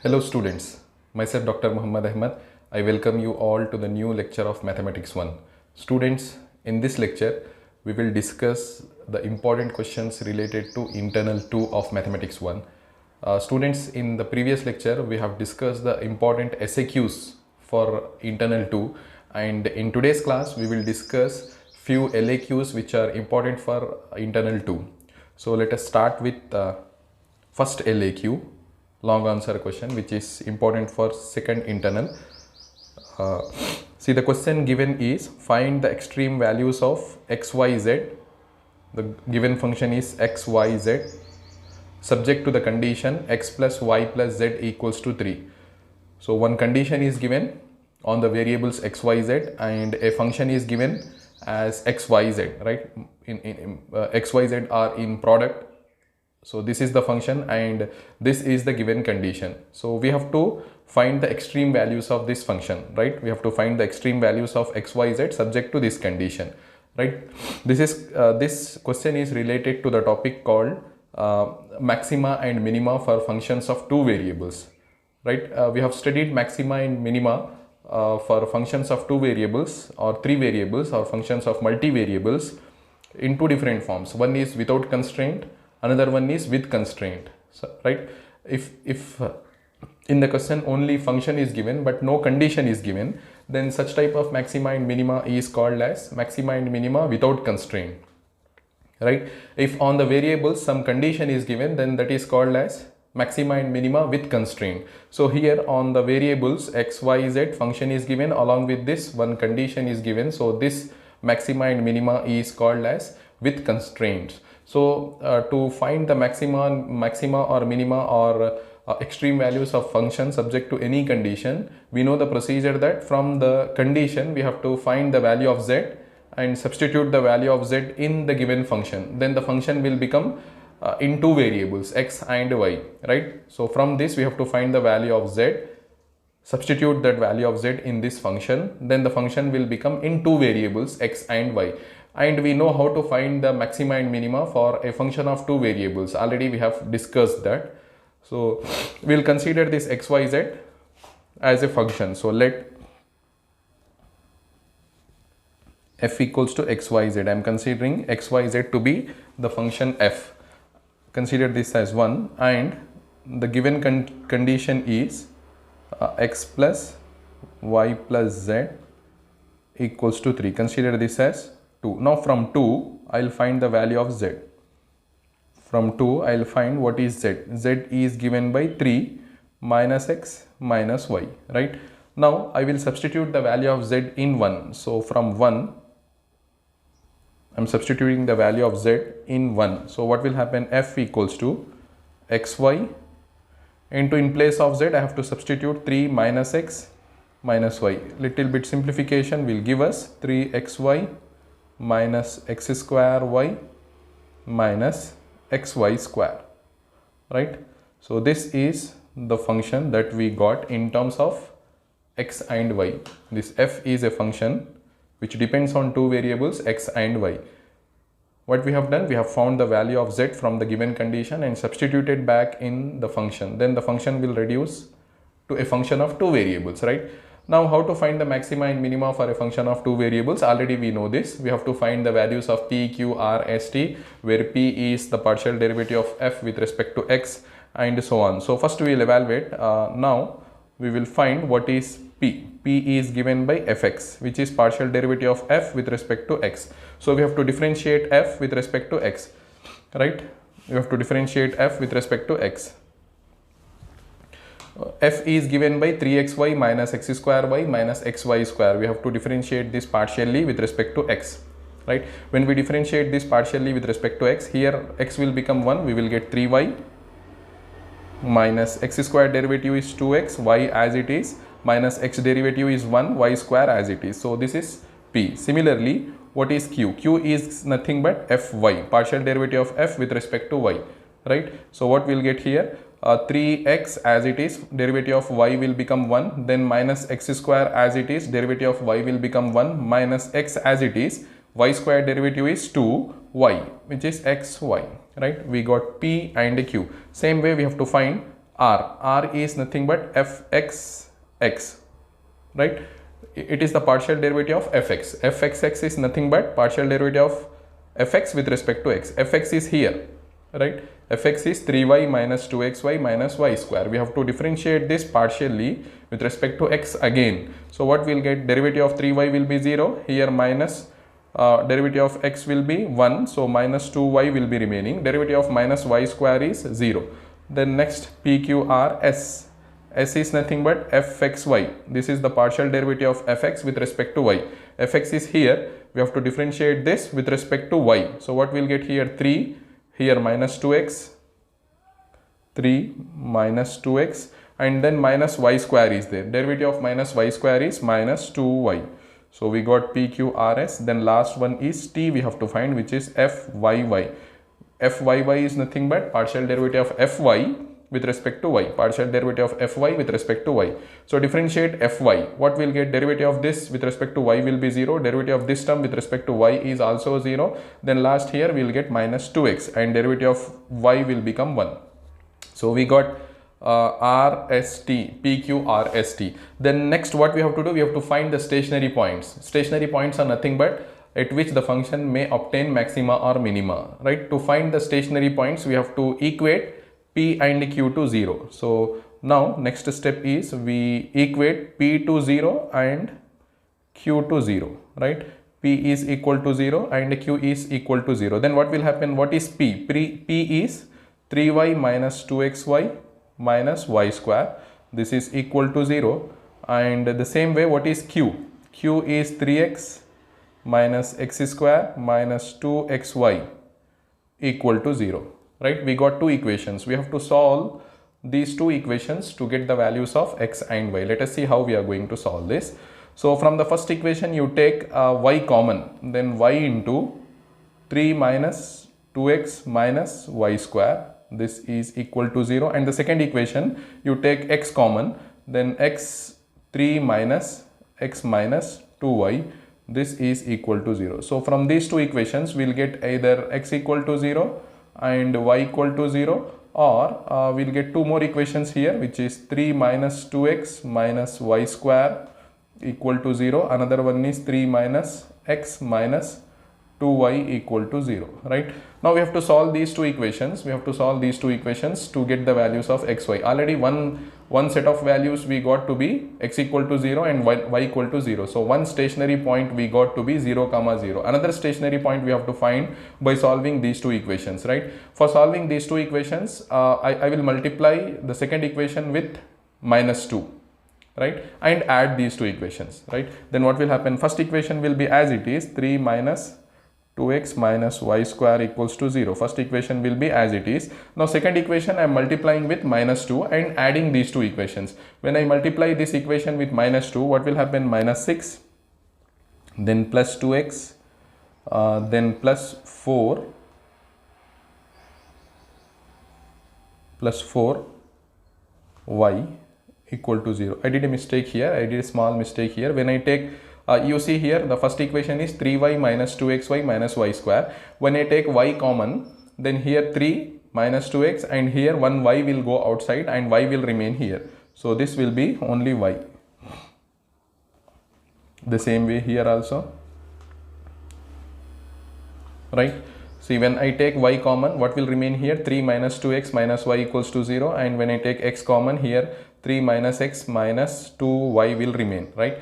Hello students, myself Dr. Muhammad Ahmad. I welcome you all to the new lecture of Mathematics 1. Students, in this lecture, we will discuss the important questions related to Internal 2 of Mathematics 1. Students, in the previous lecture, we have discussed the important SAQs for Internal 2, and in today's class, we will discuss few LAQs which are important for Internal 2. So let us start with first LAQ, long answer question, which is important for second internal. See, the question given is find the extreme values of x, y, z. The given function is x, y, z subject to the condition x plus y plus z equals to 3. So one condition is given on the variables x, y, z, and a function is given as x, y, z, right? X, y, z are in product. So this is the function and this is the given condition. So we have to find the extreme values of this function, right? We have to find the extreme values of x, y, z subject to this condition, right? This question is related to the topic called maxima and minima for functions of two variables, right? We have studied maxima and minima for functions of two variables or three variables or functions of multivariables in two different forms. One is without constraint, another one is with constraint. So, right, if in the question only function is given but no condition is given, then such type of maxima and minima is called as maxima and minima without constraint, right? If on the variables some condition is given, then that is called as maxima and minima with constraint. So here on the variables x, y, z function is given, along with this one condition is given, so this maxima and minima is called as with constraints. So to find the maxima or minima or extreme values of function subject to any condition, we know the procedure that from the condition we have to find the value of z and substitute the value of z in the given function. Then the function will become in two variables x and y, right? So from this we have to find the value of z, substitute that value of z in this function, then the function will become in two variables x and y. And we know how to find the maxima and minima for a function of two variables. Already we have discussed that. So we'll consider this x, y, z as a function. So let f equals to x, y, z. I am considering x, y, z to be the function f. Consider this as 1, and the given condition is x plus y plus z equals to 3. Consider this as 2. Now from 2 I will find the value of z. From 2 I will find what is z. Z is given by 3 minus x minus y, right? Now I will substitute the value of z in 1. So from 1 I am substituting the value of z in 1. So what will happen? F equals to xy into, in place of z I have to substitute 3 minus x minus y. Little bit simplification will give us 3xy minus x square y minus xy square, right? So this is the function that we got in terms of x and y. This f is a function which depends on two variables x and y. What we have done, we have found the value of z from the given condition and substituted back in the function. Then the function will reduce to a function of two variables, right? Now how to find the maxima and minima for a function of two variables? Already we know this. We have to find the values of p, q, r, s, t, where p is the partial derivative of f with respect to x and so on. So first we will evaluate. Now we will find what is p. P is given by fx, which is partial derivative of f with respect to x. So we have to differentiate f with respect to x, right? We have to differentiate f with respect to x. F is given by 3xy minus x square y minus xy square. We have to differentiate this partially with respect to x, right? When we differentiate this partially with respect to x, here x will become 1, we will get 3y minus x square derivative is 2x, y as it is, minus x derivative is 1, y square as it is. So this is p. Similarly, what is q? Q is nothing but fy, partial derivative of f with respect to y, right? So what we'll get here? 3x as it is, derivative of y will become 1, then minus x square as it is, derivative of y will become 1, minus x as it is, y square derivative is 2y, which is xy, right? We got p and q. Same way we have to find R is nothing but fx x, right? It is the partial derivative of fx. Fxx is nothing but partial derivative of fx with respect to x. Fx is here, right? Fx is 3y minus 2xy minus y square. We have to differentiate this partially with respect to x again. So what we'll get, derivative of 3y will be 0, here minus derivative of x will be 1, so minus 2y will be remaining. Derivative of minus y square is 0. Then next PQRS. S is nothing but fxy. This is the partial derivative of fx with respect to y. Fx is here. We have to differentiate this with respect to y. So what we'll get here, 3, here minus 2x, 3 minus 2x, and then minus y square is there. Derivative of minus y square is minus 2y. So we got PQRS. Then last one is t we have to find, which is fyy. Fyy is nothing but partial derivative of fy with respect to y, partial derivative of fy with respect to y. So differentiate fy. What we'll get, derivative of this with respect to y will be 0, derivative of this term with respect to y is also 0. Then last here we'll get minus 2x, and derivative of y will become 1. So we got RST, PQRST. Then next what we have to do, we have to find the stationary points. Stationary points are nothing but at which the function may obtain maxima or minima, right? To find the stationary points, we have to equate P and Q to 0. So now next step is we equate P to 0 and Q to 0, right? P is equal to 0 and Q is equal to 0. Then what will happen? What is P? P is 3y minus 2xy minus y square. This is equal to 0. And the same way, what is Q? Q is 3x minus x square minus 2xy equal to 0, right? We got two equations. We have to solve these two equations to get the values of x and y. Let us see how we are going to solve this. So from the first equation, you take y common, then y into 3 minus 2x minus y square. This is equal to 0. And the second equation, you take x common, then x 3 minus x minus 2y. This is equal to 0. So from these two equations, we'll get either x equal to 0 and y equal to 0, or we'll get two more equations here, which is 3 minus 2x minus y square equal to 0. Another one is 3 minus x minus 2y equal to 0, right? Now we have to solve these two equations. We have to solve these two equations to get the values of x, y. Already one set of values we got to be x equal to 0 and y equal to 0. So one stationary point we got to be 0, 0. Another stationary point we have to find by solving these two equations, right? For solving these two equations, I will multiply the second equation with minus 2. Right, and add these two equations, right? Then what will happen? First equation will be as it is, 3 minus 2x minus y square equals to 0. First equation will be as it is. Now second equation I am multiplying with minus 2 and adding these two equations. When I multiply this equation with minus 2, what will happen? Minus 6, then plus 2x, then plus 4, plus 4y equal to 0. I did a mistake here. I did a small mistake here. When I take you see here, the first equation is 3y minus 2xy minus y square. When I take y common, then here 3 minus 2x and here one y will go outside and y will remain here. So this will be only y. The same way here also, right? See, when I take y common, what will remain here? 3 minus 2x minus y equals to 0. And when I take x common, here 3 minus x minus 2y will remain, right?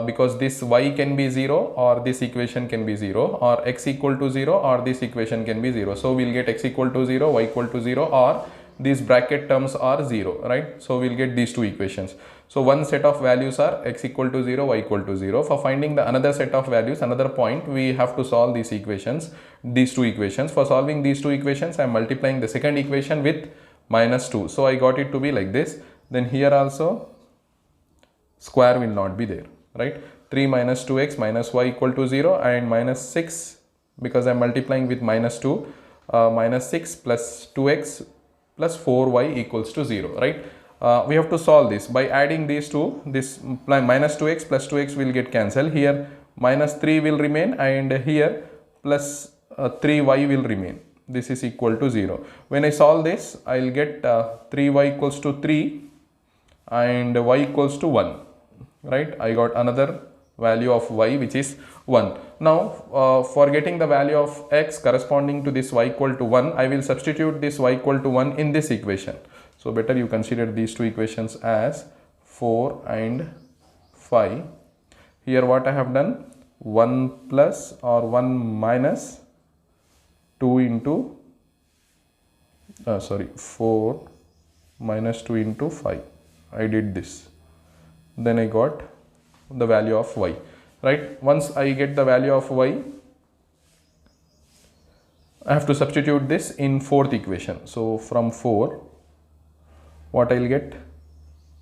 Because this y can be 0 or this equation can be 0, or x equal to 0 or this equation can be 0. So we'll get x equal to 0, y equal to 0, or these bracket terms are 0, right? So we'll get these two equations. So one set of values are x equal to 0, y equal to 0. For finding the another set of values, another point, we have to solve these equations, these two equations. For solving these two equations, I am multiplying the second equation with minus 2. So I got it to be like this. Then here also square will not be there, right? 3 minus 2x minus y equal to 0 and minus 6, because I am multiplying with minus 2, minus 6 plus 2x plus 4y equals to 0, right? We have to solve this by adding these two. This minus 2x plus 2x will get cancelled. Here minus 3 will remain and here plus 3y will remain. this is equal to 0. When I solve this, I'll get 3y equals to 3 and y equals to 1, right? I got another value of y which is 1. Now for getting the value of x corresponding to this y equal to 1, I will substitute this y equal to 1 in this equation. So better you consider these two equations as 4 and 5. Here what I have done, 1 plus or 1 minus 2 into 4 minus 2 into 5. I did this. Then I got the value of y, right? Once I get the value of y, I have to substitute this in fourth equation. So from 4, what I'll get?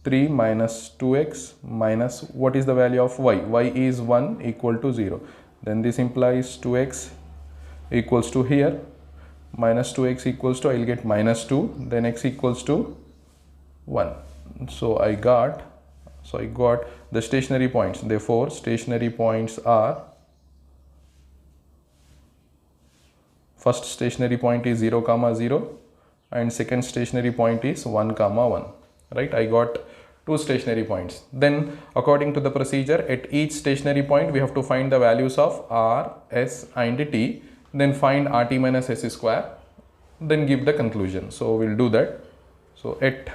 3 minus 2x minus what is the value of y? Y is 1 equal to 0. Then this implies 2x equals to here minus 2x equals to, I'll get minus 2, then x equals to 1. So I got the stationary points. Therefore stationary points are, first stationary point is 0 comma 0 and second stationary point is 1 comma 1, right? I got two stationary points. Then according to the procedure, at each stationary point we have to find the values of r, s and t, then find rt minus s square, then give the conclusion. So we'll do that. So at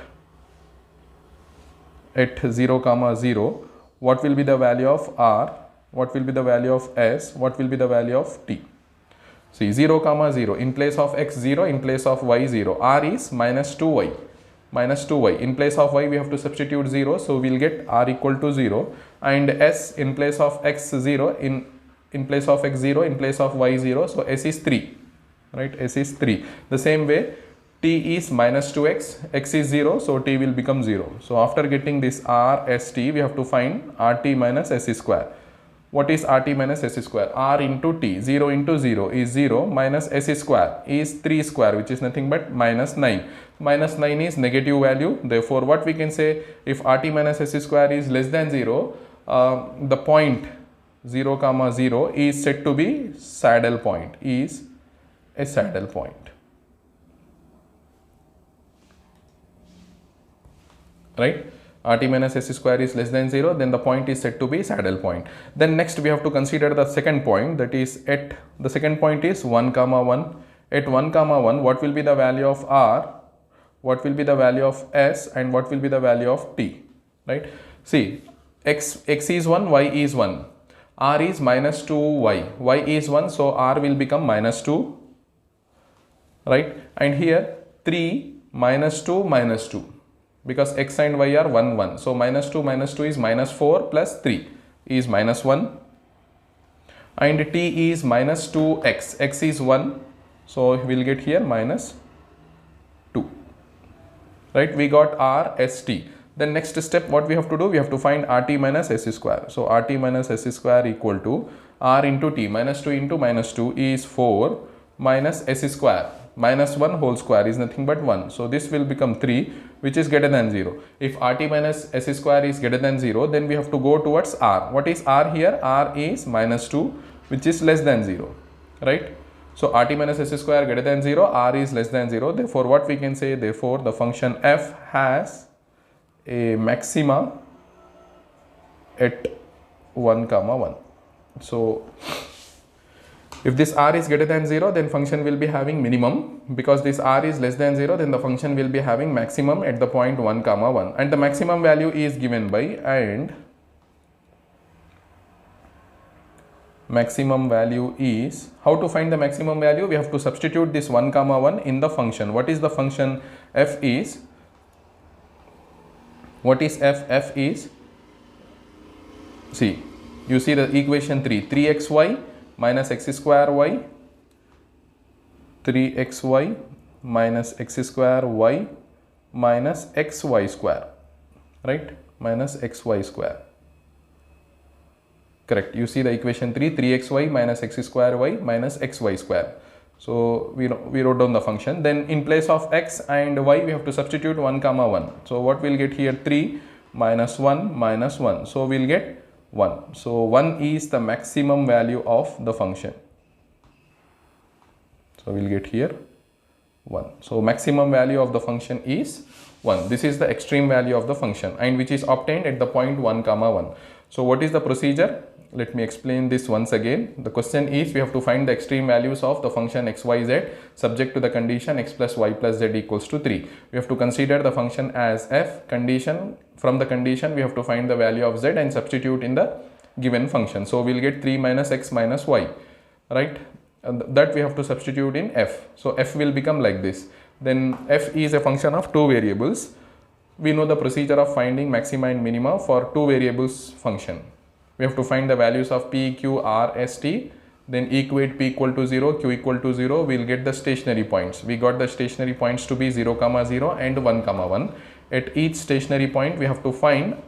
0 comma 0, what will be the value of r, what will be the value of s, what will be the value of t? See, 0 comma 0, in place of x 0, in place of y 0, r is minus 2y, minus 2y. In place of y we have to substitute 0, so we'll get r equal to 0, and s in place of x 0, in place of x 0, in place of y 0, so s is 3, right? S is 3. The same way t is minus 2x, x is 0, so t will become 0. So after getting this r, s, t, we have to find rt minus s square. What is rt minus s square? R into t, 0 into 0 is 0, minus s square is 3 square, which is nothing but minus 9. Minus 9 is negative value. Therefore what we can say, if rt minus s square is less than 0, the point 0 comma 0 is said to be saddle point, is a saddle point, right? Rt minus s square is less than 0, then the point is said to be saddle point. Then next we have to consider the second point, that is at the second point is 1 comma 1. At 1 comma 1, what will be the value of r, what will be the value of s, and what will be the value of t, right? See, x is 1, y is 1, r is minus 2y, y is 1, so r will become minus 2, right? And here 3 minus 2 minus 2, because x and y are 1 1, so minus 2 is minus 4 plus 3 is minus 1, and t is minus 2x, x is 1, so we'll get here minus 2, right? We got r, s, t. Then next step what we have to do, we have to find rt minus s square. So rt minus s square equal to r into t, minus 2 into minus 2 is 4 minus s square, minus 1 whole square is nothing but 1. So this will become 3, which is greater than 0. If rt minus s square is greater than 0, then we have to go towards r. What is r here? R is minus 2, which is less than 0, right? So rt minus s square greater than 0, r is less than 0. Therefore what we can say, therefore the function f has a maxima at 1 comma 1. So if this r is greater than 0, then function will be having minimum. Because this r is less than 0, then the function will be having maximum at the point 1 comma 1, and the maximum value is given by, and maximum value is, how to find the maximum value? We have to substitute this 1 comma 1 in the function. What is the function? F is, what is f? F is, see, you see the equation 3, 3xy minus x square y, 3xy minus x square y minus xy square, right? Minus xy square, correct? You see the equation 3, 3xy minus x square y minus xy square. So we wrote down the function. Then in place of x and y we have to substitute 1 comma 1. So what we'll get here? 3 minus 1 minus 1, so we'll get 1. So 1 is the maximum value of the function. So we'll get here 1. So maximum value of the function is 1. This is the extreme value of the function and which is obtained at the point 1 comma 1. So what is the procedure? Let me explain this once again. The question is we have to find the extreme values of the function xyz subject to the condition x plus y plus z equals to 3. We have to consider the function as f condition. From the condition we have to find the value of z and substitute in the given function. So we'll get 3 minus x minus y, right? That we have to substitute in f. So f will become like this. Then f is a function of two variables. We know the procedure of finding maxima and minima for two variables function. We have to find the values of p, q, r, s, t, then equate p equal to 0, q equal to 0, we'll get the stationary points. We got the stationary points to be 0, 0 and 1, 1. At each stationary point we have to find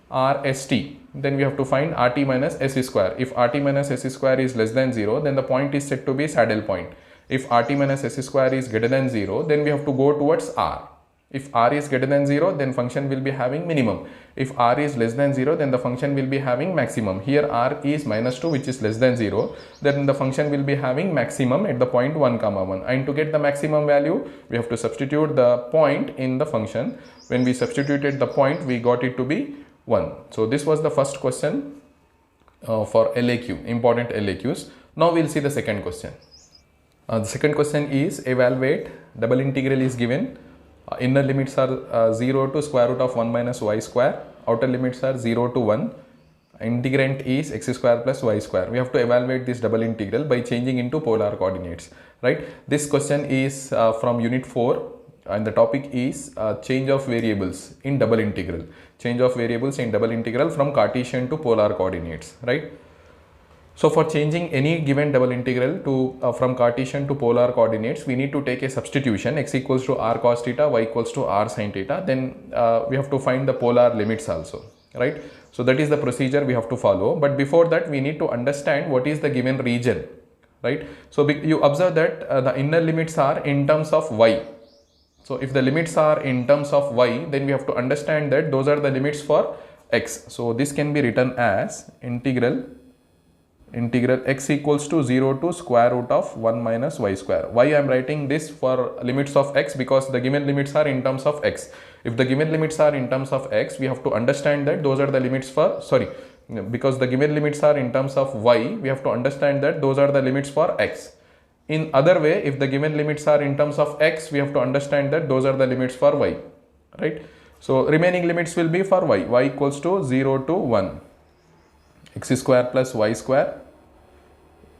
r, s, t. Then we have to find rt minus s square. If rt minus s square is less than 0, then the point is said to be saddle point. If rt minus s square is greater than 0, then we have to go towards r. If r is greater than 0, then function will be having minimum. If r is less than 0, then the function will be having maximum. Here r is minus 2, which is less than 0. Then the function will be having maximum at the point 1, 1. And to get the maximum value, we have to substitute the point in the function. When we substituted the point, we got it to be 1. So this was the first question for LAQ, important LAQs. Now we'll see the second question. The second question is evaluate, double integral is given. Inner limits are 0 to square root of 1 minus y square. Outer limits are 0 to 1. Integrand is x square plus y square. We have to evaluate this double integral by changing into polar coordinates, right? This question is from unit 4 and the topic is change of variables in double integral. Change of variables in double integral from Cartesian to polar coordinates, right? So for changing any given double integral to from Cartesian to polar coordinates, we need to take a substitution. X equals to r cos theta, y equals to r sin theta. Then we have to find the polar limits also, right? So that is the procedure we have to follow. But before that, we need to understand what is the given region, right? So you observe that the inner limits are in terms of y. So if the limits are in terms of y, then we have to understand that those are the limits for x. So this can be written as integral x equals to 0 to square root of 1 minus y square. Why I am writing this for limits of x? Because the given limits are in terms of x. If the given limits are in terms of x, we have to understand that those are the limits for, because the given limits are in terms of y, we have to understand that those are the limits for x. In other way, if the given limits are in terms of x, we have to understand that those are the limits for y, right? So remaining limits will be for y equals to 0 to 1, x square plus y square,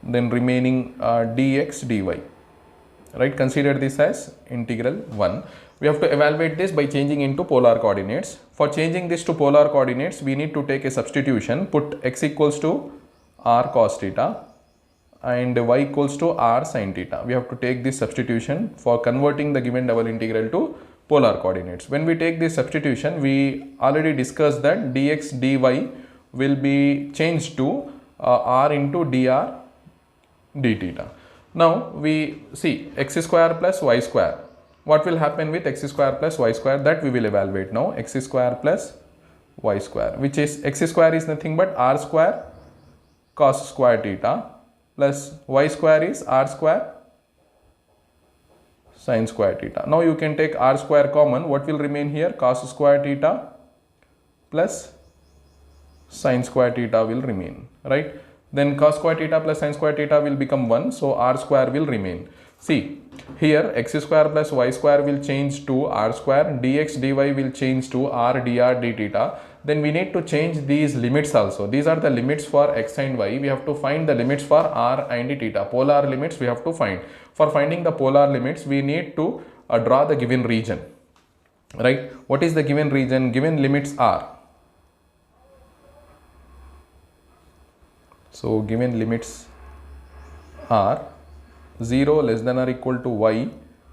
then remaining dx dy, right? Consider this as integral 1. We have to evaluate this by changing into polar coordinates. For changing this to polar coordinates, we need to take a substitution. Put x equals to r cos theta and y equals to r sin theta. We have to take this substitution for converting the given double integral to polar coordinates. When we take this substitution, we already discussed that dx dy will be changed to r into dr d theta. Now we see x square plus y square. What will happen with x square plus y square? That we will evaluate now. X square plus y square, which is x square is nothing but r square cos square theta plus y square is r square sin square theta. Now you can take r square common. What will remain here? Cos square theta plus sin square theta will remain, right? Then cos square theta plus sin square theta will become 1. So r square will remain. See, here x square plus y square will change to r square, dx dy will change to r dr d theta. Then we need to change these limits also. These are the limits for x and y. We have to find the limits for r and theta. Polar limits we have to find. For finding the polar limits, we need to draw the given region, right? What is the given region? Given limits are. So given limits are 0 less than or equal to y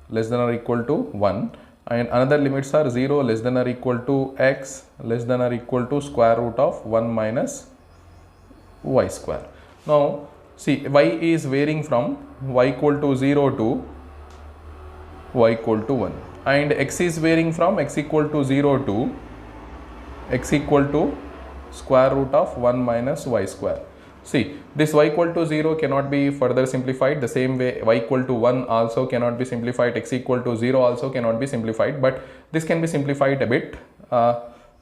less than or equal to 1, and another limits are 0 less than or equal to x less than or equal to square root of 1 minus y square. Now see, y is varying from y equal to 0 to y equal to 1, and x is varying from x equal to 0 to x equal to square root of 1 minus y square. See, this y equal to 0 cannot be further simplified. The same way y equal to 1 also cannot be simplified. X equal to 0 also cannot be simplified. But this can be simplified a bit.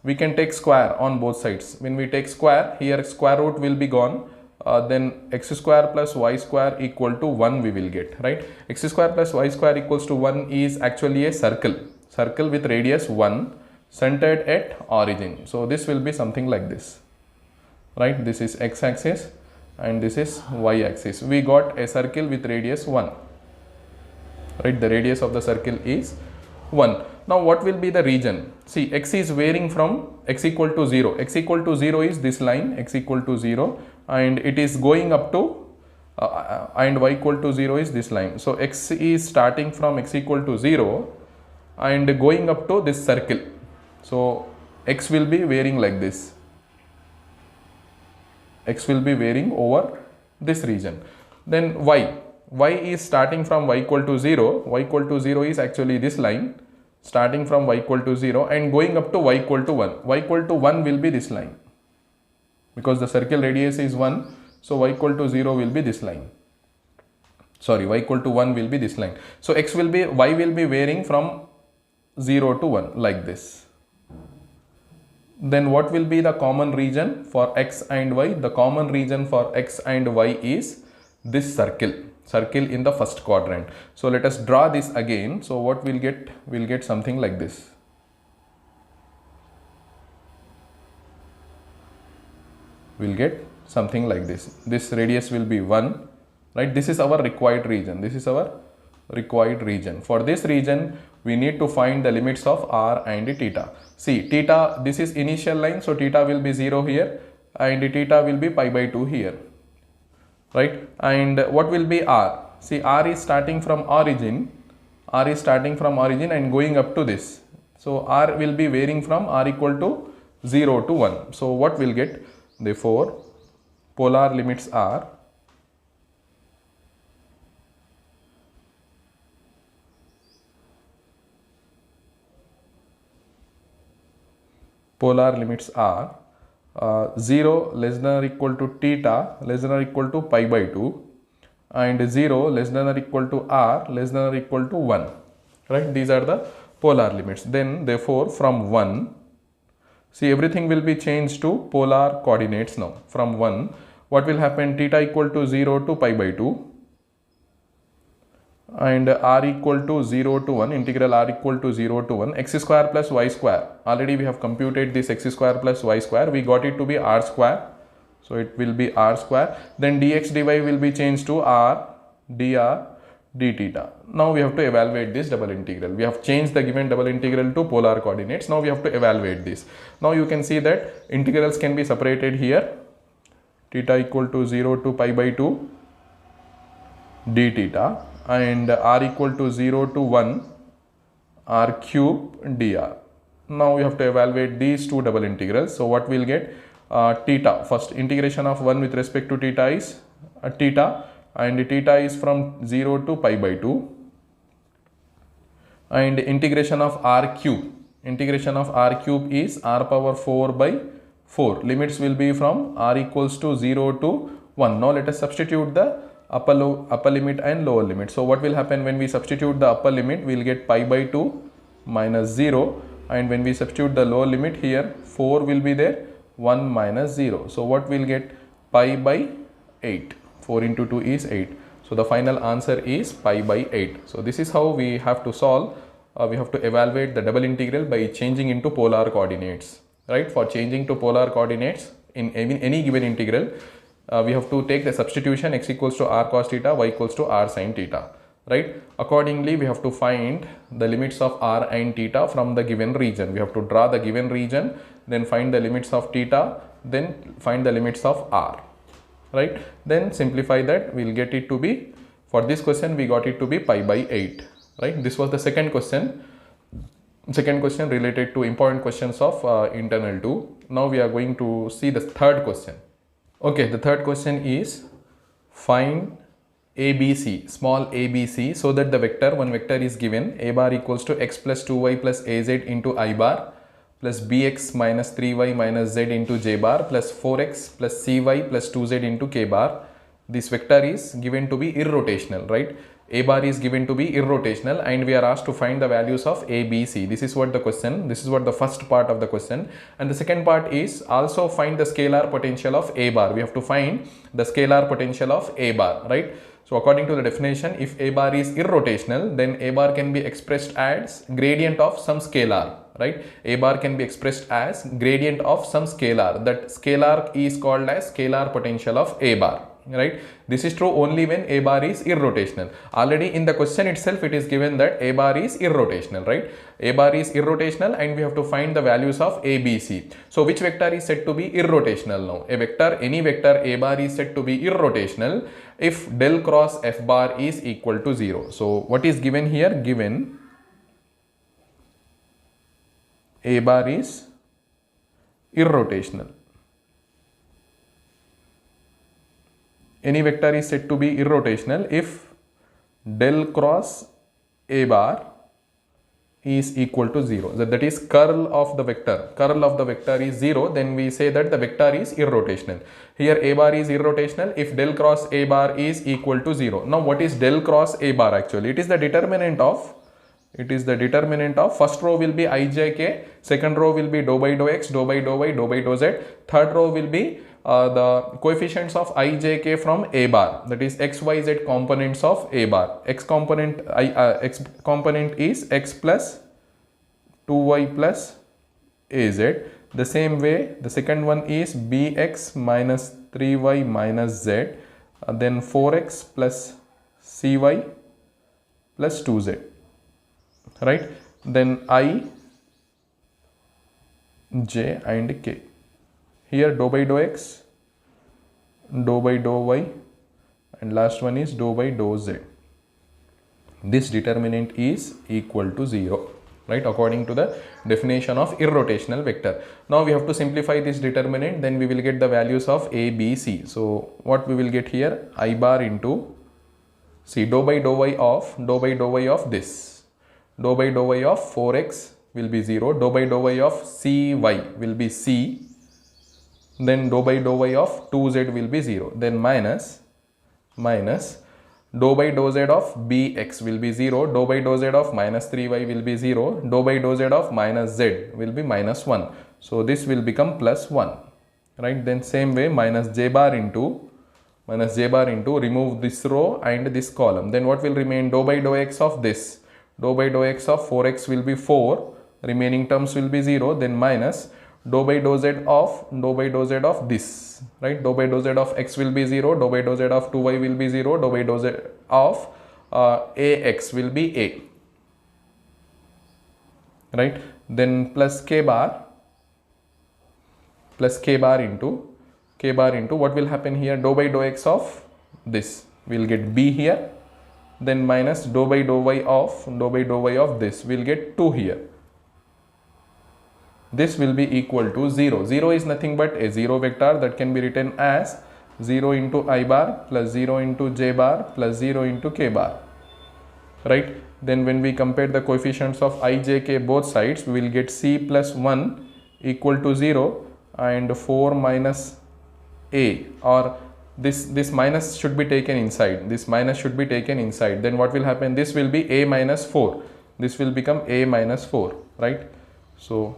We can take square on both sides. When we take square, here square root will be gone. Then x square plus y square equal to 1 we will get, right? X square plus y square equals to 1 is actually a circle with radius 1 centered at origin. So this will be something like this, right? This is x axis and this is y axis. We got a circle with radius 1, right? The radius of the circle is 1. Now what will be the region? See, x is varying from x equal to 0. X equal to 0 is this line, x equal to 0, and it is going up to and y equal to 0 is this line. So x is starting from x equal to 0 and going up to this circle. So x will be varying like this. X will be varying over this region. Then y is starting from y equal to 0. Y equal to 0 is actually this line, starting from y equal to 0 and going up to y equal to 1. Y equal to 1 will be this line, because the circle radius is 1, so y equal to 0 will be this line. Sorry, y equal to 1 will be this line. So y will be varying from 0 to 1 like this. Then what will be the common region for x and y? The common region for x and y is this circle in the first quadrant. So let us draw this again. So what we'll get something like this. We'll get something like this. This radius will be 1, right? This is our required region. For this region, we need to find the limits of r and theta. See, theta, this is initial line, so theta will be 0 here and theta will be pi by 2 here, right? And what will be r? See, r is starting from origin and going up to this. So r will be varying from r equal to 0 to 1. So what we'll get? Therefore, polar limits are polar limits are 0 less than or equal to theta less than or equal to pi by 2 and 0 less than or equal to r less than or equal to 1, right? These are the polar limits. Then therefore from 1, see, everything will be changed to polar coordinates now. From 1, what will happen? Theta equal to 0 to pi by 2 and r equal to 0 to 1, integral r equal to 0 to 1, x square plus y square. Already we have computed this x square plus y square. We got it to be r square. So it will be r square. Then dx dy will be changed to r dr d theta. Now we have to evaluate this double integral. We have changed the given double integral to polar coordinates. Now we have to evaluate this. Now you can see that integrals can be separated here. Theta equal to 0 to pi by 2 d theta and r equal to 0 to 1 r cube dr. Now we have to evaluate these two double integrals. So what we'll get? Theta, first integration of 1 with respect to theta is theta, and theta is from 0 to pi by 2, and integration of r cube is r power 4 by 4. Limits will be from r equals to 0 to 1. Now let us substitute the upper limit and lower limit. So what will happen when we substitute the upper limit? We will get pi by 2 minus 0, and when we substitute the lower limit here, 4 will be there, 1 minus 0. So what we'll get? Pi by 8. 4 into 2 is 8. So the final answer is pi by 8. So this is how we have to solve. We have to evaluate the double integral by changing into polar coordinates, right? For changing to polar coordinates in any given integral, we have to take the substitution x equals to r cos theta, y equals to r sin theta, right? Accordingly, we have to find the limits of r and theta from the given region. We have to draw the given region, then find the limits of theta, then find the limits of r, right? Then simplify that, we'll get it to be, for this question we got it to be pi by 8, right? This was the second question related to important questions of internal 2. Now we are going to see the third question. Okay, the third question is find ABC, small ABC, so that the vector, one vector is given, a bar equals to x plus 2y plus az into I bar, plus bx minus 3y minus z into j bar plus 4x plus cy plus 2z into k bar. This vector is given to be irrotational, right? A bar is given to be irrotational and we are asked to find the values of A, B, C. This is what the question, this is what the first part of the question. And the second part is also find the scalar potential of A bar. We have to find the scalar potential of A bar, right? So according to the definition, if A bar is irrotational, then A bar can be expressed as gradient of some scalar, right? A bar can be expressed as gradient of some scalar. That scalar is called as scalar potential of A bar, right? This is true only when A bar is irrotational. Already in the question itself it is given that A bar is irrotational, right? A bar is irrotational and we have to find the values of A, B, C. So which vector is said to be irrotational now? A vector, any vector A bar is said to be irrotational if del cross F bar is equal to 0. So what is given here? Given A bar is irrotational. Any vector is said to be irrotational if del cross A bar is equal to 0. That is curl of the vector. Curl of the vector is 0, then we say that the vector is irrotational. Here A bar is irrotational if del cross A bar is equal to 0. Now what is del cross A bar actually? It is the determinant of first row will be ijk, second row will be dou by dou x, dou by dou y, dou by dou z, third row will be the coefficients of ijk from A bar, that is x, y, z components of A bar. X component is x plus 2y plus az. The same way the second one is bx minus 3y minus z, then 4x plus cy plus 2z, right? Then I, j and k. Here dou by dou x, dou by dou y, and last one is dou by dou z. This determinant is equal to 0, right? According to the definition of irrotational vector. Now we have to simplify this determinant, then we will get the values of A, B, C. So what we will get here? I bar into, see, dou by dou y of this. Dou by dou y of 4x will be 0. Dou by dou y of cy will be c. Then dou by dou y of 2z will be 0. Then minus dou by dou z of bx will be 0. Dou by dou z of minus 3y will be 0. Dou by dou z of minus z will be minus 1. So this will become plus 1, right? Then same way minus j bar into remove this row and this column. Then what will remain? Dou by dou x of this. Dou by dou x of 4x will be 4. Remaining terms will be 0. Then minus dou by dou z of this, right? Dou by dou z of x will be 0, dou by dou z of 2y will be 0, dou by dou z of ax will be a, right? Then plus k bar into what will happen here? Dou by dou x of this will get b here, then minus dou by dou y of this will get 2 here. This will be equal to 0. 0 is nothing but a 0 vector that can be written as 0 into I bar plus 0 into j bar plus 0 into k bar, right? Then when we compare the coefficients of I, j, k both sides, we will get c plus 1 equal to 0 and 4 minus a, or this minus should be taken inside. Then what will happen? This will be a minus 4. This will become a minus 4, right? So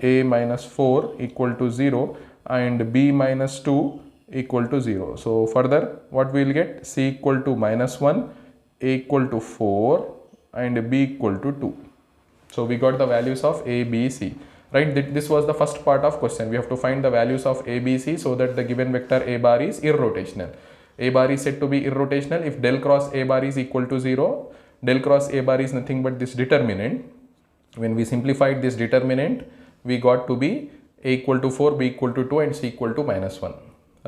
a minus 4 equal to 0 and b minus 2 equal to 0. So further what we will get? C equal to minus 1, a equal to 4 and b equal to 2. So we got the values of a, b, c, right? This was the first part of question. We have to find the values of a, b, c so that the given vector a bar is irrotational. A bar is said to be irrotational if del cross a bar is equal to 0. Del cross a bar is nothing but this determinant. When we simplified this determinant, we got to be a equal to 4, b equal to 2 and c equal to minus 1,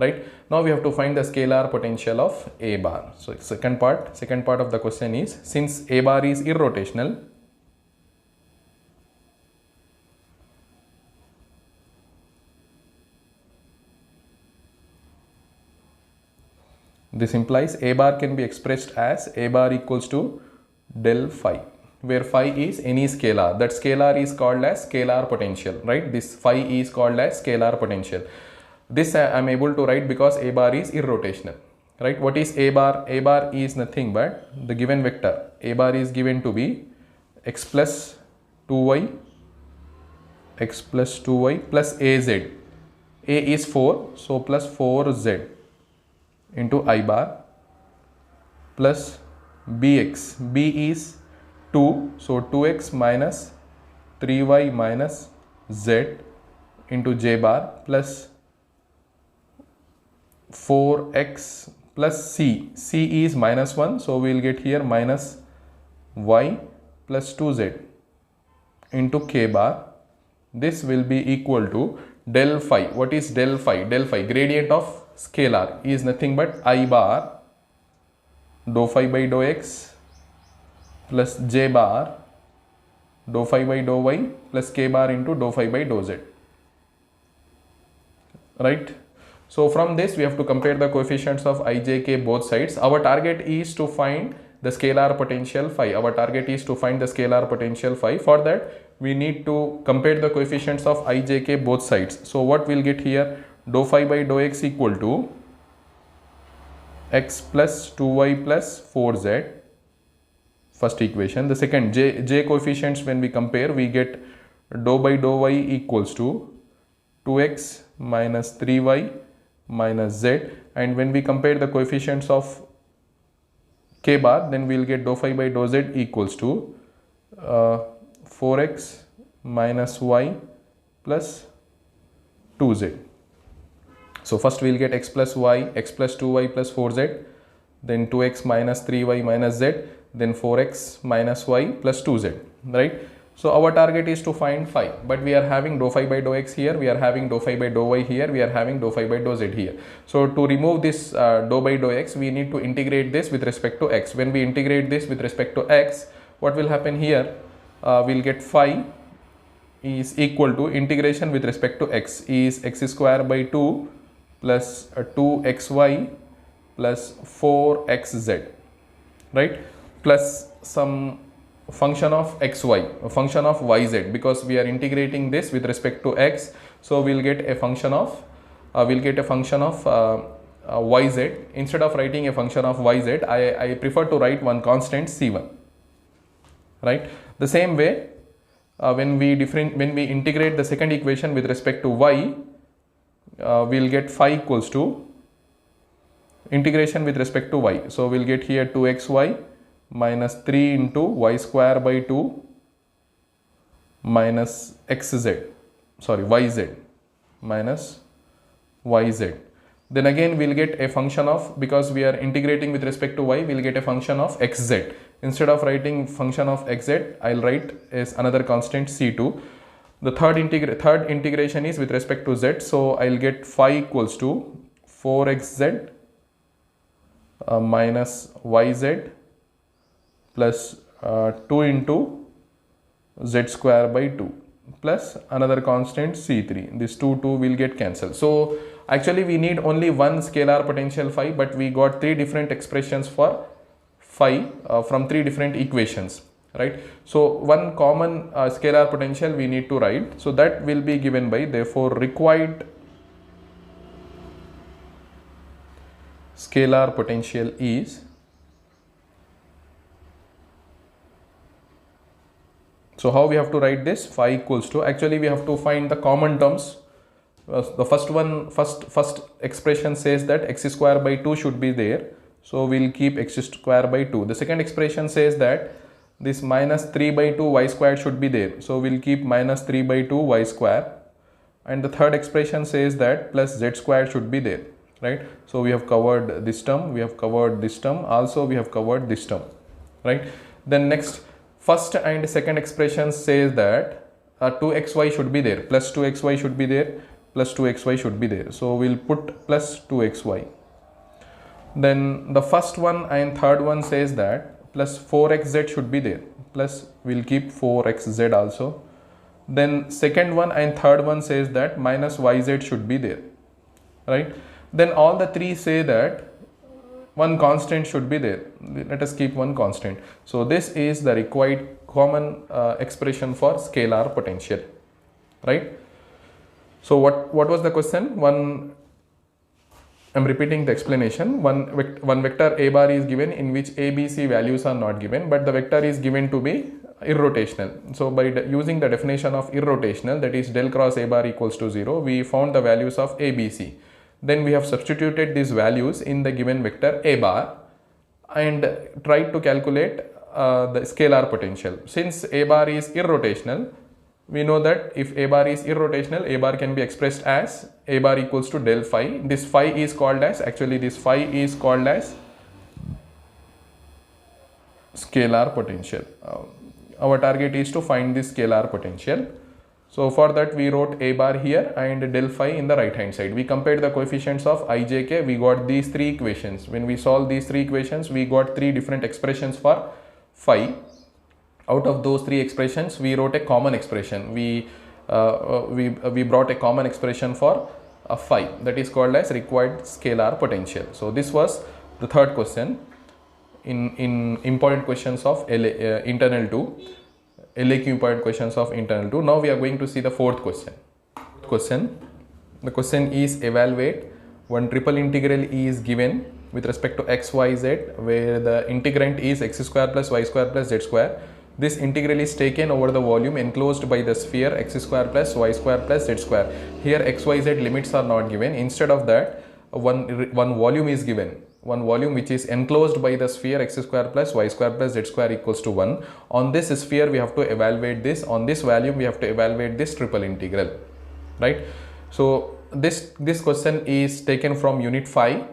right? Now we have to find the scalar potential of a bar. So second part of the question is, since a bar is irrotational, this implies a bar can be expressed as a bar equals to del phi. where phi is any scalar. That scalar is called as scalar potential, right? This phi is called as scalar potential. This I am able to write because a bar is irrotational, right? What is a bar? A bar is nothing but the given vector. A bar is given to be x plus 2y, x plus 2y plus az. A is 4, so plus 4z into I bar plus bx. B is 2, so 2x minus 3y minus z into j bar plus 4x plus c. C is minus 1, so we will get here minus y plus 2z into k bar. This will be equal to del phi. What is del phi? Del phi, gradient of scalar, is nothing but I bar dou phi by dou x plus j bar dou phi by dou y plus k bar into dou phi by dou z, right? So from this we have to compare the coefficients of I, j, k both sides. Our target is to find the scalar potential phi. Our target is to find the scalar potential phi. For that we need to compare the coefficients of I, j, k both sides. So what we'll get here? Dou phi by dou x equal to x plus 2y plus 4z, first equation. The second, j coefficients, when we compare, we get dou by dou y equals to 2x minus 3y minus z, and when we compare the coefficients of k bar, then we will get dou phi by dou z equals to 4x minus y plus 2z. So first we will get x plus y, x plus 2y plus 4z, then 2x minus 3y minus z, then 4x minus y plus 2z, right? So our target is to find phi, but we are having dou phi by dou x here, we are having dou phi by dou y here, we are having dou phi by dou z here. So to remove this dou by dou x, we need to integrate this with respect to x. When we integrate this with respect to x, what will happen here? We'll get phi is equal to integration with respect to x is x square by 2 plus 2xy plus 4xz, right? Plus some function of xy, a function of yz, because we are integrating this with respect to x, so we'll get a function of yz. Instead of writing a function of yz, I prefer to write one constant c1, right? The same way, when we integrate the second equation with respect to y, we'll get phi equals to integration with respect to y. So we'll get here 2xy minus 3 into y square by 2 minus yz minus yz. Then again we'll get a function of, because we are integrating with respect to y, we'll get a function of xz. Instead of writing function of xz, I'll write as another constant c2. The third integration is with respect to z, so I'll get phi equals to 4xz minus yz plus 2 into z square by 2 plus another constant c3. This 2 will get cancelled. So actually we need only one scalar potential phi, but we got three different expressions for phi from three different equations, right? So one common scalar potential we need to write, so that will be given by, therefore required scalar potential is, so how we have to write this? Phi equals to, actually we have to find the common terms. The first expression says that x square by 2 should be there, so we'll keep x square by 2. The second expression says that this minus 3 by 2 y square should be there, so we'll keep minus 3 by 2 y square. And the third expression says that plus z square should be there, right? So we have covered this term, we have covered this term, also we have covered this term, right? Then next, first and second expression says that 2xy should be there, plus 2xy should be there, plus 2xy should be there, so we'll put plus 2xy. Then the first one and third one says that plus 4xz should be there, plus we'll keep 4xz also. Then second one and third one says that minus yz should be there, right? Then all the three say that one constant should be there. Let us keep one constant. So this is the required common expression for scalar potential, right? So what was the question? I'm repeating the explanation. One vector a bar is given in which a, b, c values are not given, but the vector is given to be irrotational. So by using the definition of irrotational, that is del cross a bar equals to 0, we found the values of a, b, c. Then we have substituted these values in the given vector a bar and tried to calculate the scalar potential. Since a bar is irrotational, we know that if a bar is irrotational, a bar can be expressed as a bar equals to del phi. This phi is called as, scalar potential. Our target is to find this scalar potential. So for that we wrote a bar here and del phi in the right hand side. We compared the coefficients of I, j, k. We got these three equations. When we solve these three equations, we got three different expressions for phi. Out of those three expressions, we wrote a common expression. We brought a common expression for phi, that is called as required scalar potential. So this was the third question in important questions of internal 2, LAQ important questions of internal 2. Now we are going to see the fourth question. The question is evaluate one triple integral is given with respect to x, y, z, where the integrand is x square plus y square plus z square. This integral is taken over the volume enclosed by the sphere x square plus y square plus z square. Here x, y, z limits are not given. Instead of that, one volume is given. One volume which is enclosed by the sphere x square plus y square plus z square equals to 1. On this sphere we have to evaluate this. On this volume we have to evaluate this triple integral, right? So this question is taken from unit 4,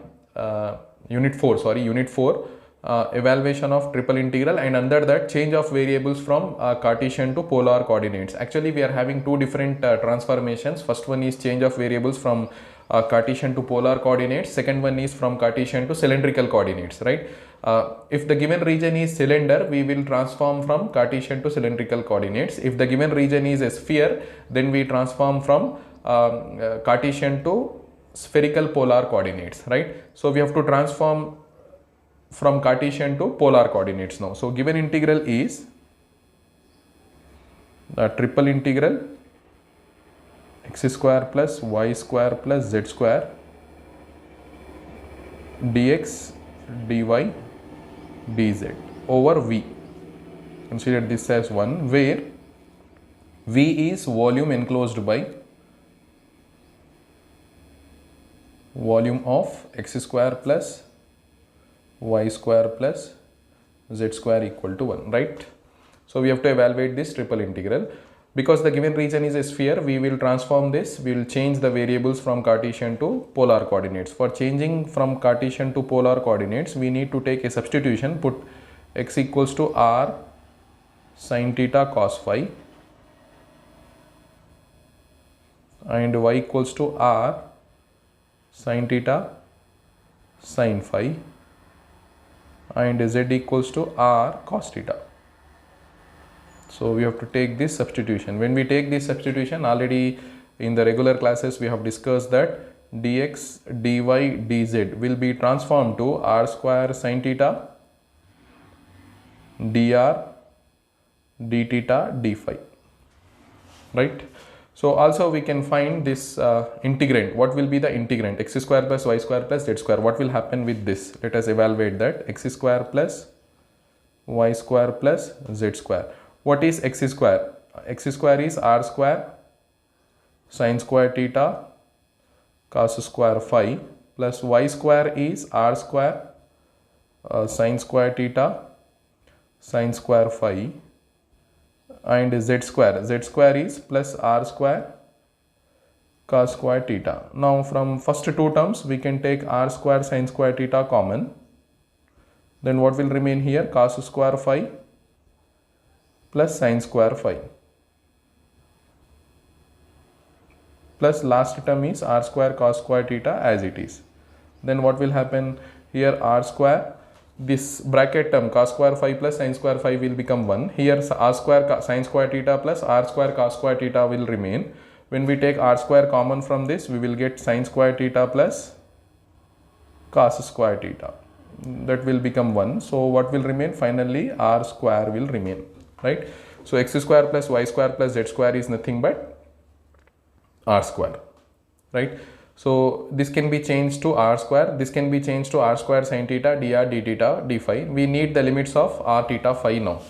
evaluation of triple integral, and under that change of variables from Cartesian to polar coordinates. Actually we are having two different transformations. First one is change of variables from Cartesian to polar coordinates. Second one is from Cartesian to cylindrical coordinates, right? If the given region is cylinder, we will transform from Cartesian to cylindrical coordinates. If the given region is a sphere, then we transform from Cartesian to spherical polar coordinates, right? So we have to transform from Cartesian to polar coordinates now. So given integral is the triple integral x square plus y square plus z square dx dy dz over V. Consider this as 1, where V is volume enclosed by volume of x square plus y square plus z square equal to 1, right? So we have to evaluate this triple integral. Because the given region is a sphere, we will transform this. We will change the variables from Cartesian to polar coordinates. For changing from Cartesian to polar coordinates, we need to take a substitution. Put x equals to r sin theta cos phi and y equals to r sin theta sin phi and z equals to r cos theta. So we have to take this substitution. When we take this substitution, already in the regular classes we have discussed that dx dy dz will be transformed to r square sin theta dr d theta d phi, right? So also we can find this integrand. What will be the integrand? X square plus y square plus z square. What will happen with this? Let us evaluate that. X square plus y square plus z square. What is x square? X square is r square sin square theta cos square phi plus y square is r square sin square theta sin square phi and z square is plus r square cos square theta. Now from first two terms we can take r square sin square theta common. Then what will remain here? Cos square phi plus sin square phi plus last term is r square cos square theta as it is. Then what will happen here? R square, this bracket term cos square phi plus sin square phi will become 1. Here r square sin square theta plus r square cos square theta will remain. When we take r square common from this, we will get sin square theta plus cos square theta. That will become 1. So what will remain? Finally r square will remain. right? So x square plus y square plus z square is nothing but r square, right? So this can be changed to r square, this can be changed to r square sin theta dr d theta d phi. We need the limits of r theta phi now,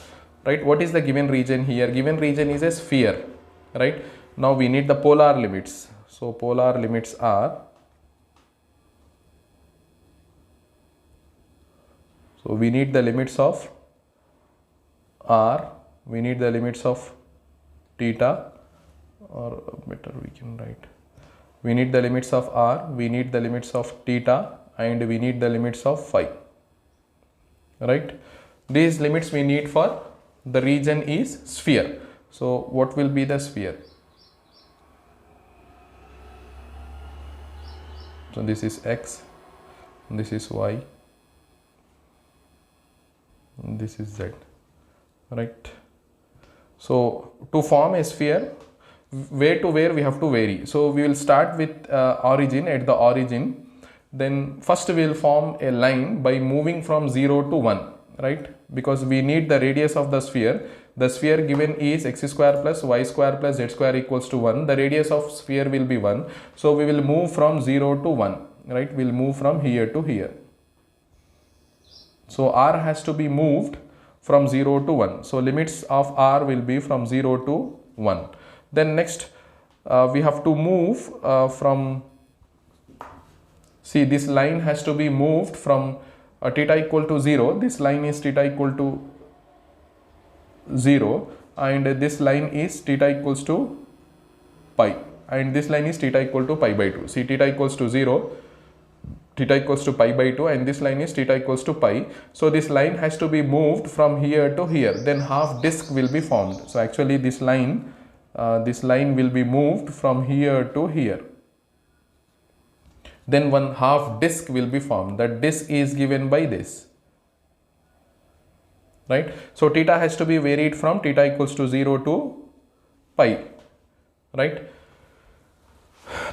right? What is the given region here? Given region is a sphere, right? Now we need the polar limits. So polar limits are, so we need the limits of r, we need the limits of theta, or better we can write, we need the limits of r, we need the limits of theta, and we need the limits of phi, right? These limits we need for the region is sphere. So what will be the sphere? So this is x, this is y, this is z, right? So to form a sphere, where to where we have to vary. So we will start with origin, at the origin, then first we will form a line by moving from 0 to 1, right? Because we need the radius of the sphere. The sphere given is x square plus y square plus z square equals to 1. The radius of sphere will be 1. So we will move from 0 to 1, right? We will move from here to here. So r has to be moved from 0 to 1. So limits of r will be from 0 to 1. Then next we have to move from, see, this line has to be moved from theta equal to 0. This line is theta equal to 0, and this line is theta equals to pi, and this line is theta equal to pi by 2. See, theta equals to 0, theta equals to pi by 2, and this line is theta equals to pi. So this line has to be moved from here to here, then half disk will be formed. So actually this line will be moved from here to here, then one half disk will be formed. That disk is given by this, right? So theta has to be varied from theta equals to 0 to pi, right?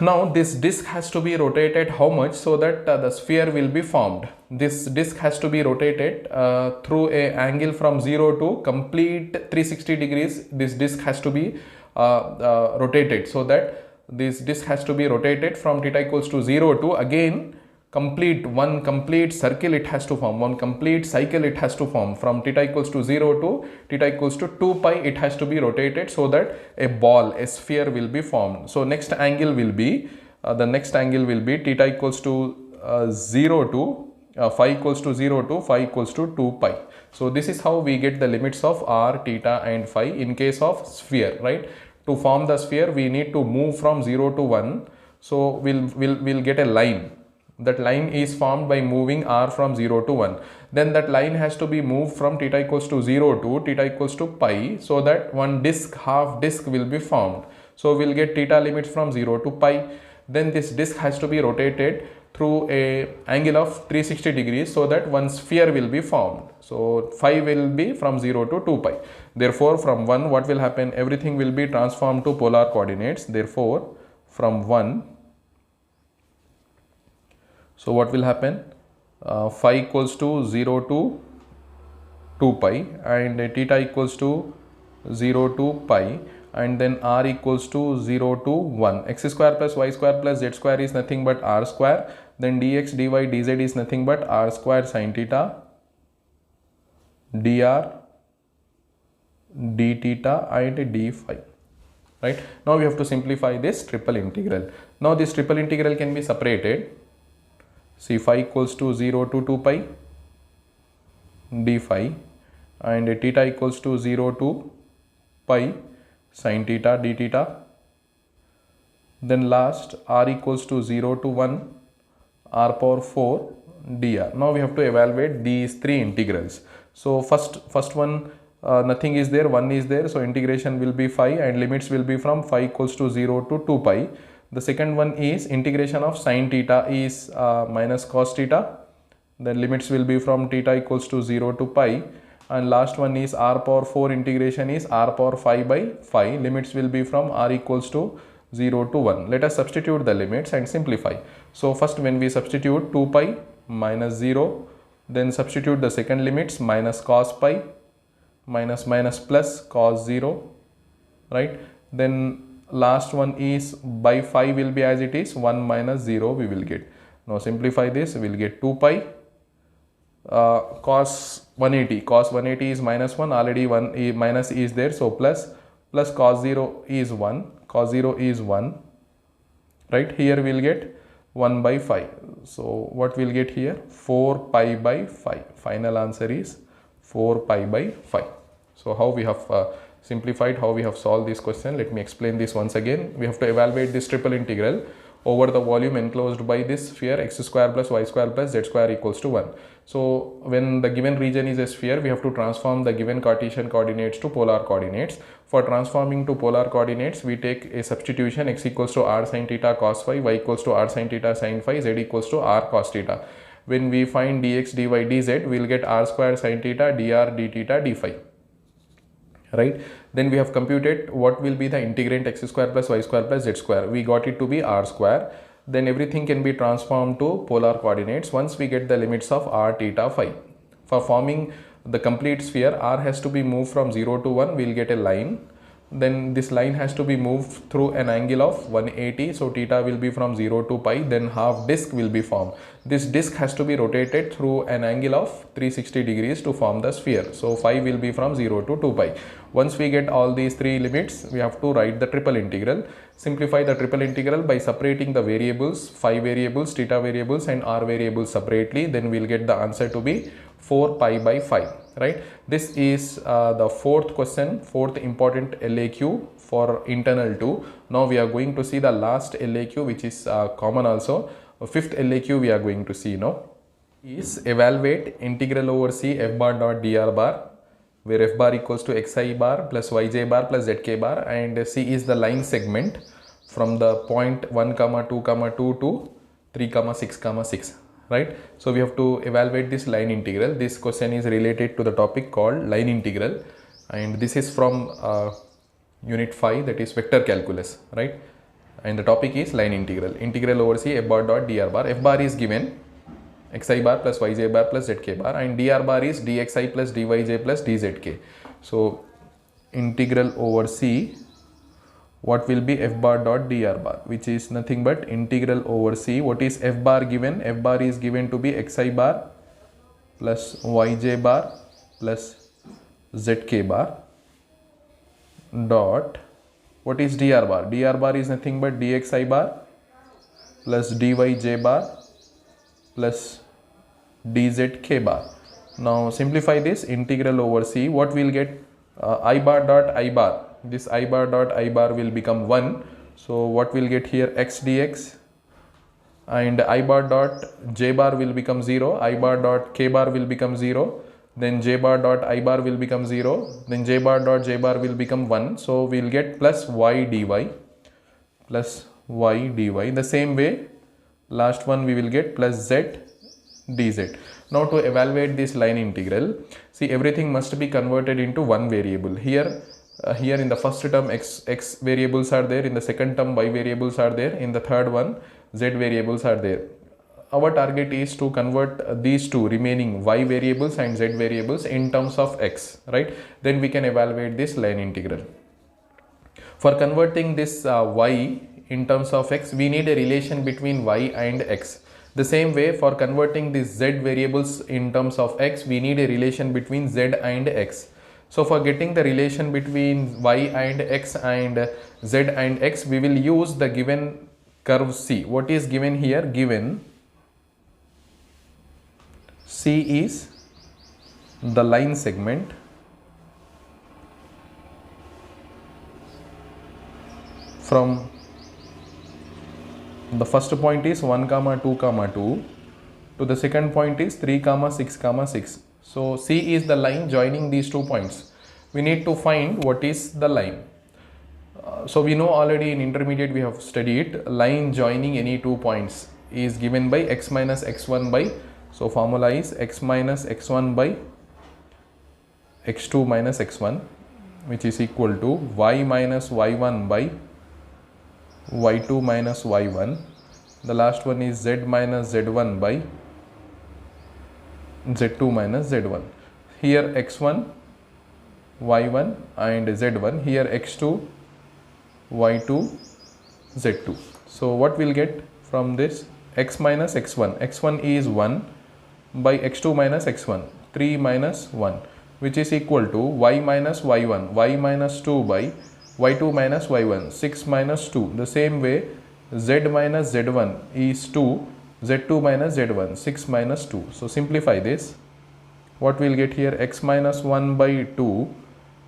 Now this disk has to be rotated how much, so that the sphere will be formed. This disk has to be rotated through a angle from 0 to complete 360 degrees. This disk has to be rotated, so that this disk has to be rotated from theta equals to 0 to, again, one complete circle it has to form, one complete cycle it has to form. From theta equals to 0 to theta equals to 2 pi it has to be rotated, so that a ball, a sphere will be formed. So next angle will be, the next angle will be theta equals to 0 to phi equals to 0 to phi equals to 2 pi. So this is how we get the limits of r, theta and phi in case of sphere, right? To form the sphere we need to move from 0 to 1. So we'll get a line. That line is formed by moving r from 0 to 1. Then that line has to be moved from theta equals to 0 to theta equals to pi, so that one disk, half disk will be formed. So we'll get theta limits from 0 to pi. Then this disk has to be rotated through a angle of 360 degrees, so that one sphere will be formed. So phi will be from 0 to 2 pi. Therefore from 1 what will happen? Everything will be transformed to polar coordinates. Therefore from 1, so what will happen? Phi equals to 0 to 2 pi, and theta equals to 0 to pi, and then r equals to 0 to 1. X square plus y square plus z square is nothing but r square. Then dx, dy, dz is nothing but r square sin theta dr d theta and d phi, right? Now we have to simplify this triple integral. Now this triple integral can be separated. See, phi equals to 0 to 2 pi d phi, and theta equals to 0 to pi sin theta d theta. Then last, r equals to 0 to 1 r power 4 dr. Now we have to evaluate these three integrals. So first one, nothing is there, 1 is there, so integration will be phi, and limits will be from phi equals to 0 to 2 pi. The second one is integration of sin theta is minus cos theta. The limits will be from theta equals to 0 to pi. And last one is r power 4 integration is r power phi by phi. Limits will be from r equals to 0 to 1. Let us substitute the limits and simplify. So first, when we substitute 2 pi minus 0, then substitute the second limits minus cos pi minus minus plus cos 0, right? Then last one is by 5 will be as it is, 1 minus 0 we will get. Now simplify this, we will get 2 pi cos 180 is minus 1, already 1 minus is there, so plus cos 0 is 1, right? Here we will get 1 by 5. So what we will get here, 4 pi by 5. Final answer is 4 pi by 5. So how we have simplified, how we have solved this question? Let me explain this once again. We have to evaluate this triple integral over the volume enclosed by this sphere x square plus y square plus z square equals to 1. So when the given region is a sphere, we have to transform the given Cartesian coordinates to polar coordinates. For transforming to polar coordinates, we take a substitution, x equals to r sin theta cos phi, y equals to r sin theta sin phi, z equals to r cos theta. When we find dx, dy, dz, we will get r square sin theta dr d theta d phi. Right? Then we have computed what will be the integrand x square plus y square plus z square. We got it to be r square. Then everything can be transformed to polar coordinates once we get the limits of r, theta, phi. For forming the complete sphere, r has to be moved from 0 to 1, we will get a line. Then this line has to be moved through an angle of 180, so theta will be from 0 to pi, then half disc will be formed. This disc has to be rotated through an angle of 360 degrees to form the sphere, so phi will be from 0 to 2 pi. Once we get all these three limits, we have to write the triple integral. Simplify the triple integral by separating the variables, phi variables, theta variables and r variables separately, then we will get the answer to be 4 pi by 5. Right? This is the fourth question, fourth important LAQ for internal 2. Now we are going to see the last LAQ, which is common also. Fifth LAQ we are going to see now is evaluate integral over C f bar dot dr bar, where f bar equals to xi bar plus yj bar plus zk bar, and C is the line segment from the point 1 comma 2 comma 2 to 3 comma 6 comma 6. Right? So we have to evaluate this line integral. This question is related to the topic called line integral, and this is from unit 5, that is vector calculus, right? And the topic is line integral. Integral over C f bar dot dr bar. F bar is given xi bar plus yj bar plus zk bar, and dr bar is dxi plus dyj plus dzk. So integral over C, what will be f bar dot dr bar, which is nothing but integral over C. What is f bar given? F bar is given to be xi bar plus yj bar plus zk bar dot, what is dr bar? Dr bar is nothing but dxi bar plus dyj bar plus dzk bar. Now simplify this integral over C. What we will get? I bar dot I bar. This I bar dot I bar will become 1. So what we'll get here, x dx, and I bar dot j bar will become 0, I bar dot k bar will become 0, then j bar dot I bar will become 0, then j bar dot j bar will become 1. So we'll get plus y dy. The same way, last one we will get plus z dz. Now to evaluate this line integral, see, everything must be converted into one variable. Here in the first term x variables are there, in the second term y variables are there, in the third one z variables are there. Our target is to convert these two remaining y variables and z variables in terms of x, right? Then we can evaluate this line integral. For converting this y in terms of x, we need a relation between y and x. The same way, for converting these z variables in terms of x, we need a relation between z and x. So for getting the relation between y and x and z and x, we will use the given curve C. What is given here? Given C is the line segment from the first point is 1 comma 2 comma 2 to the second point is 3 comma 6 comma 6. So C is the line joining these 2 points. We need to find what is the line. So we know already in intermediate we have studied line joining any 2 points is given by x minus x1 by, so formula is x minus x1 by x2 minus x1, which is equal to y minus y1 by y2 minus y1. The last one is z minus z1 by z2 minus z1. Here x1 y1 and z1, here x2, y2, z2. So what we'll get from this? X minus x1, x1 is 1 by x2 minus x1, 3 minus 1, which is equal to y minus y1, y minus 2 by y2 minus y1, 6 minus 2. The same way z minus z1 is 2, z2 minus z1, 6 minus 2. So simplify this. What we'll get here? X minus 1 by 2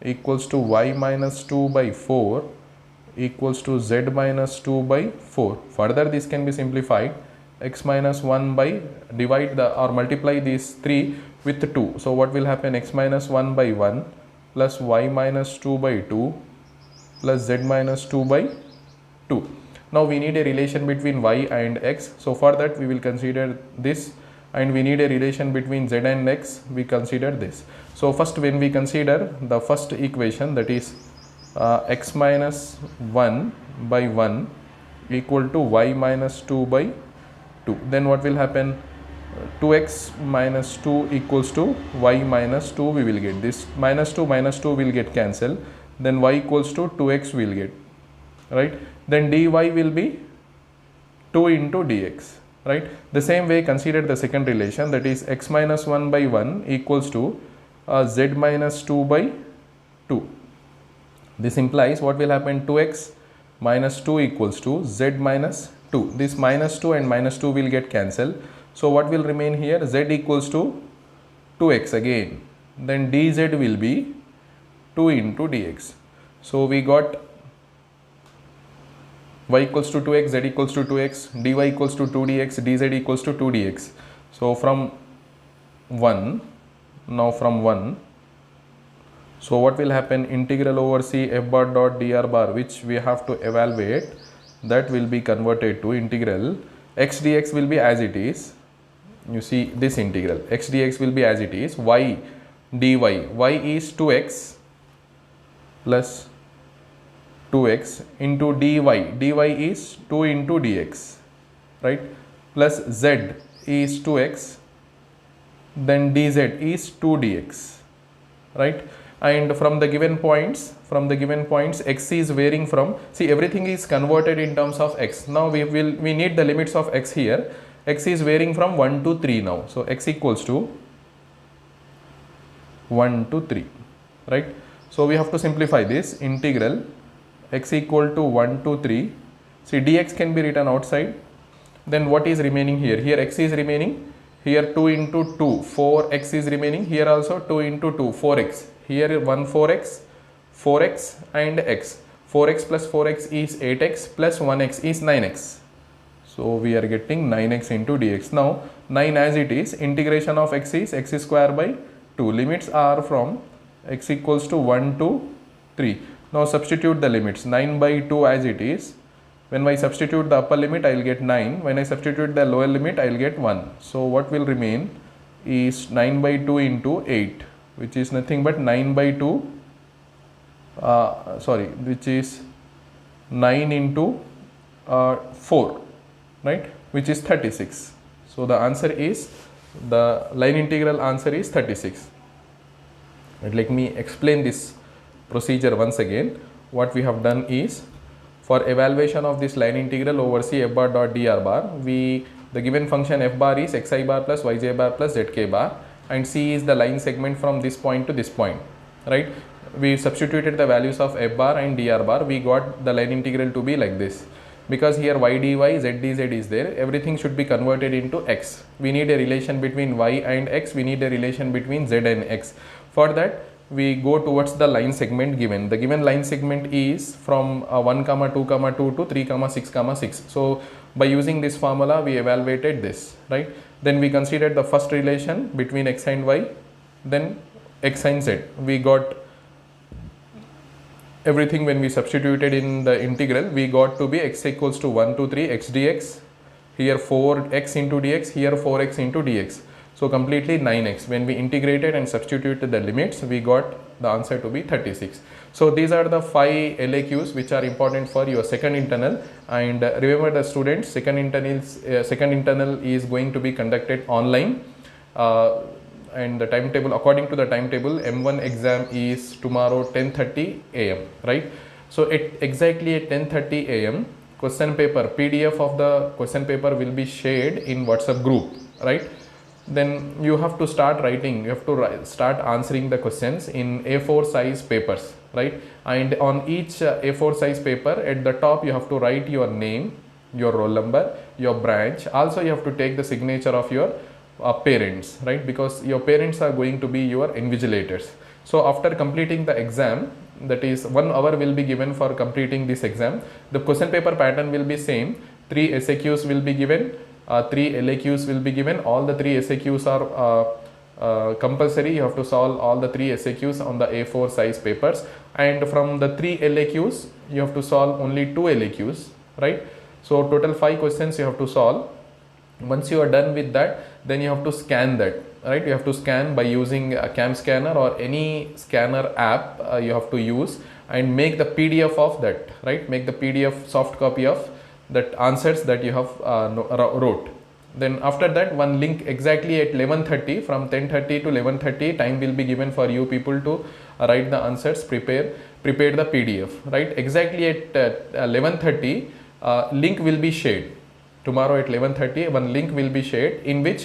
equals to y minus 2 by 4 equals to z minus 2 by 4. Further this can be simplified. X minus 1 by, divide the or multiply these 3 with 2. So what will happen? X minus 1 by 1 plus y minus 2 by 2 plus z minus 2 by 2. Now we need a relation between y and x. So for that we will consider this, and we need a relation between z and x. We consider this. So first, when we consider the first equation, that is x minus 1 by 1 equal to y minus 2 by 2, then what will happen? 2x minus 2 equals to y minus 2 we will get. This minus 2 will get cancelled, then y equals to 2x will get, right? Then dy will be 2 into dx, right? The same way consider the second relation, that is x minus 1 by 1 equals to z minus 2 by 2. This implies what will happen? 2x minus 2 equals to z minus 2. This minus 2 and minus 2 will get cancelled. So what will remain here? Z equals to 2x again. Then dz will be 2 into dx. So we got y equals to 2x, z equals to 2x, dy equals to 2 dx, dz equals to 2 dx. So from 1, now from 1, so what will happen? Integral over c f bar dot dr bar, which we have to evaluate, that will be converted to integral. X dx will be as it is. You see this integral, x dx will be as it is. Y dy, y is 2x plus 2x into dy, dy is 2 into dx, right? Plus z is 2x, then dz is 2 dx, right? And from the given points, x is varying from, see, everything is converted in terms of x. Now we need the limits of x here. X is varying from 1 to 3 now. So x equals to 1 to 3, right? So we have to simplify this. Integral x equal to 1 to 3. See, dx can be written outside. Then what is remaining here? Here x is remaining. Here 2 into 2, 4x is remaining. Here also 2 into 2, 4x. Here 1 4x, 4x and x. 4x plus 4x is 8x plus 1x is 9x. So we are getting 9x into dx. Now 9 as it is, integration of x is x square by 2. Limits are from x equals to 1 to 3. Now substitute the limits. 9 by 2 as it is. When I substitute the upper limit, I will get 9. When I substitute the lower limit, I will get 1. So what will remain is 9 by 2 into 8, which is nothing but 9 by 2, which is 9 into 4, right, which is 36. So the answer is, the line integral answer is 36. And let me explain this procedure once again. What we have done is, for evaluation of this line integral over c f bar dot dr bar, the given function f bar is xi bar plus yj bar plus zk bar, and c is the line segment from this point to this point, right? We substituted the values of f bar and dr bar. We got the line integral to be like this. Because here y dy, z dz is there, everything should be converted into x. We need a relation between y and x. We need a relation between z and x. For that, we go towards the line segment given. The given line segment is from 1, 2, 2 to 3, 6, 6. So by using this formula, we evaluated this, right? Then we considered the first relation between x and y, then x and z. We got everything. When we substituted in the integral, we got to be x equals to 1 to 3 x dx, here 4x into dx, here 4x into dx. So completely 9x. When we integrated and substituted the limits, we got the answer to be 36. So these are the 5 LAQs which are important for your second internal. And remember the students, second internal is going to be conducted online. and the timetable, according to the timetable, M1 exam is tomorrow 10:30 a.m. right? So exactly at 10:30 a.m. question paper, PDF of the question paper will be shared in WhatsApp group, right? Then you have to start writing, you have to start answering the questions in A4 size papers, right? And on each A4 size paper, at the top you have to write your name, your roll number, your branch. Also you have to take the signature of your parents, right? Because your parents are going to be your invigilators. So after completing the exam, that is 1 hour will be given for completing this exam. The question paper pattern will be same. 3 SAQs will be given, 3 LAQs will be given. All the 3 SAQs are compulsory. You have to solve all the 3 SAQs on the A4 size papers, and from the 3 LAQs you have to solve only 2 LAQs, right? So total 5 questions you have to solve. Once you are done with that, then you have to scan that, right? You have to scan by using a cam scanner or any scanner app you have to use, and make the PDF of that, right? Make the PDF soft copy of that answers that you have wrote. Then after that, one link exactly at 11:30, from 10:30 to 11:30 time will be given for you people to write the answers, prepare the PDF, right? Exactly at 11:30 link will be shared. Tomorrow at 11:30 one link will be shared, in which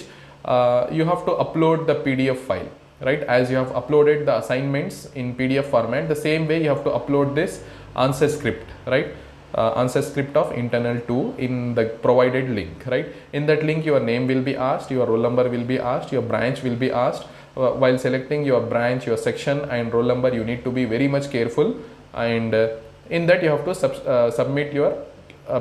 you have to upload the PDF file, right? As you have uploaded the assignments in PDF format, the same way you have to upload this answer script, right? Answer script of internal 2 in the provided link, right? In that link your name will be asked, your roll number will be asked, your branch will be asked. While selecting your branch, your section and roll number, you need to be very much careful, and in that you have to submit your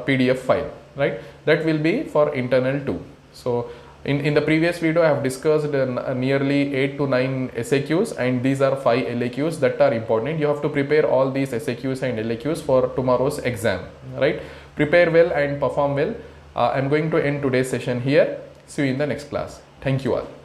PDF file, right? That will be for internal 2. So in the previous video I have discussed nearly 8 to 9 SAQs, and these are 5 LAQs that are important. You have to prepare all these SAQs and LAQs for tomorrow's exam, right? Prepare well and perform well. I am going to end today's session here. See you in the next class. Thank you all.